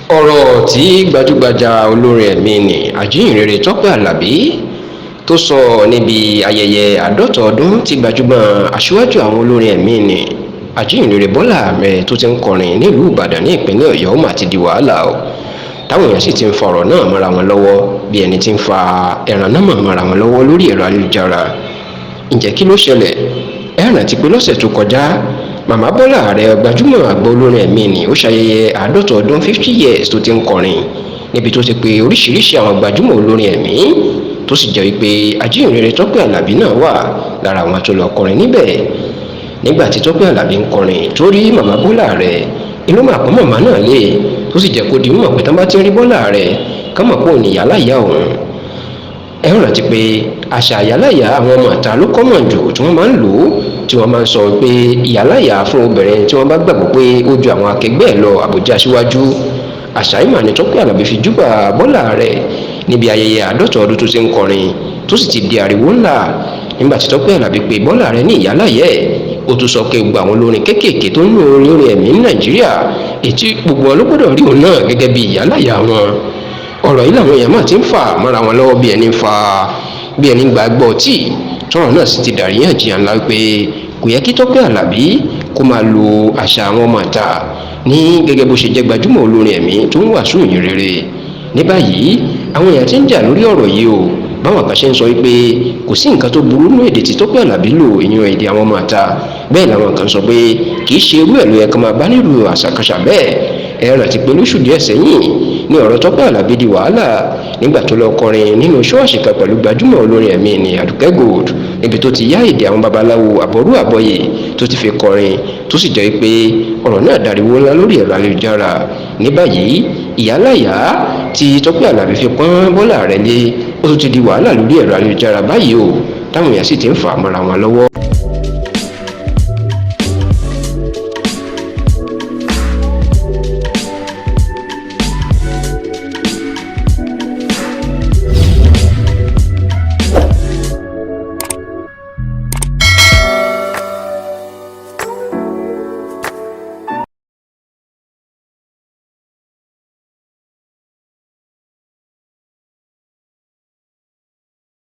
ọ̀rọ̀ tí gbajúgbajà olórin ẹ̀mí nì ajíhìnrere Tọ́pẹ́ Àlàbí tó sọ níbi ayẹyẹ àádọ́ta ọdún tí gbajúmọ̀ aṣíwájú àwọn olórin ẹ̀mí nì ajíhìnrere Bọ́lá Ahmed tó ti ń kọrin nílùú Ìbàdàn ní ìpínlẹ̀ Ọ̀yọ́ mà ti di wàhálà o táwọn èèyàn sì ti ń fa ọ̀rọ̀ náà mọ́ra wọn lọ́wọ́ bí ẹni tí ń fa ẹran náà mọ́ra wọn lọ́wọ́ lórí ẹ̀rọ ayélujára. Ǹjẹ́ kí ló ṣẹlẹ̀? Ẹ rántí pé lọ́sẹ̀ tó kọjá màmá Bọ́lá Ààrẹ gbajúmọ̀ àgbà olórin ẹ̀mí ni ó ṣayẹyẹ àádọ́ta ọdún 50 years tó ti ń kọrin níbi tó ti pe oríṣiríṣi àwọn gbajúmọ̀ olórin ẹ̀mí tó sì jẹ́ wípé ajíhìnrere Tọ́pẹ́ Àlàbí náà wà lára àwọn tó lọ kọrin níbẹ̀. Nígbà tí Tọ́pẹ́ Àlàbí ń kọrin tó rí màmá Bọ́lá Ààrẹ inú mà pọ́n màmá náà lé tó sì jẹ́ kó di mọ̀ pé tán bá ti rí Bọ́lá Ààrẹ ká mọ̀ pé òun ni ìyáláyà òun. Ẹ rántí pé àṣà ìyáláyà àwọn ọmọ ìta ló kọ́mọ̀ jù tí wọ́n máa ń lò ó tí wọ́n máa ń sọ pé ìyáláyà fún obìnrin tí wọ́n bá gbàgbọ́ pé ó ju àwọn akẹgbẹ́ ẹ̀ lọ àbújá síwájú. Àṣà ìmọ̀ ni Tọ́pẹ́ Àlàbí fi júbà Bọ́lá Ààrẹ níbi ayẹyẹ àádọ́ta ọdún tó ti ń kọrin tó sì ti di ariwo ńlá nígbà tí Tọ́pẹ́ Àlàbí pé Bọ́lá Ààrẹ ní ìyáláyà ẹ̀. Ó tún sọ pé gbogbo àwọn olórin kéékèèké tó ń lo orin ẹ̀mí ní Nàìjíríà ètí gbogbo wọn ló gbọ́dọ̀ rí òun náà gẹ́gẹ́ bí ìyáláyà wọn. Ọ̀rọ̀ yìí làwọn èèyàn máa ti ń fà mọ́ra wọn lọ́wọ́ bí ẹni gbàgbọ́ tíì tọ́rọ̀ náà sì ti dàríyànjiyàn ńlá pé kò yẹ kí Tọ́pẹ́ Àlàbí kó máa lo àṣà àwọn ọmọ ìta ní gẹ́gẹ́ bó ṣe jẹ́ gbajúmọ̀ olórin ẹ̀mí tó ń wàásù ìyìn rere. Ní báyìí àwọn èèyàn ti ń jà lórí ọ̀rọ̀ yìí o báwọn kan ṣe ń sọ wípé kò sí nǹkan tó burú nínú èdè tí Tọ́pẹ́ Àlàbí lò ìyẹn èdè àwọn ọmọ ìta bẹ́ẹ̀ làwọn kan sọ pé kì í ṣe irú ẹ̀ ló yẹ kó máa bá nílùú àṣàkáṣà bẹ́ẹ̀. Ẹ rántí pé lóṣù díẹ̀ sẹ́yìn ní ọ̀rọ̀ Tọ́pẹ́ Àlàbí di wàhálà nígbà tó lọ kọrin nínú ṣọ́ọ̀ṣì kan pẹ̀lú gbajúmọ̀ olórin ẹ̀mí ní Àdùkẹ́ Gold níbi tó ti yá èdè àwọn babaláwo àbọ̀rú àbọ̀yè tó ti fi kọrin tó sì jẹ́ pé ọ̀rọ̀ náà dariwo ńlá lórí ẹ̀rọ ayélujára. Ní báyìí ìyáláyà tí Tọ́pẹ́ Àlàbí fi pọ́n Bọ́lá Ààrẹ lé ó tún ti di wàhálà lórí ẹ̀rọ ayélujára báyìí o táwọn èèyàn sì ti ń fà mọ́ra wọn lọ́wọ́.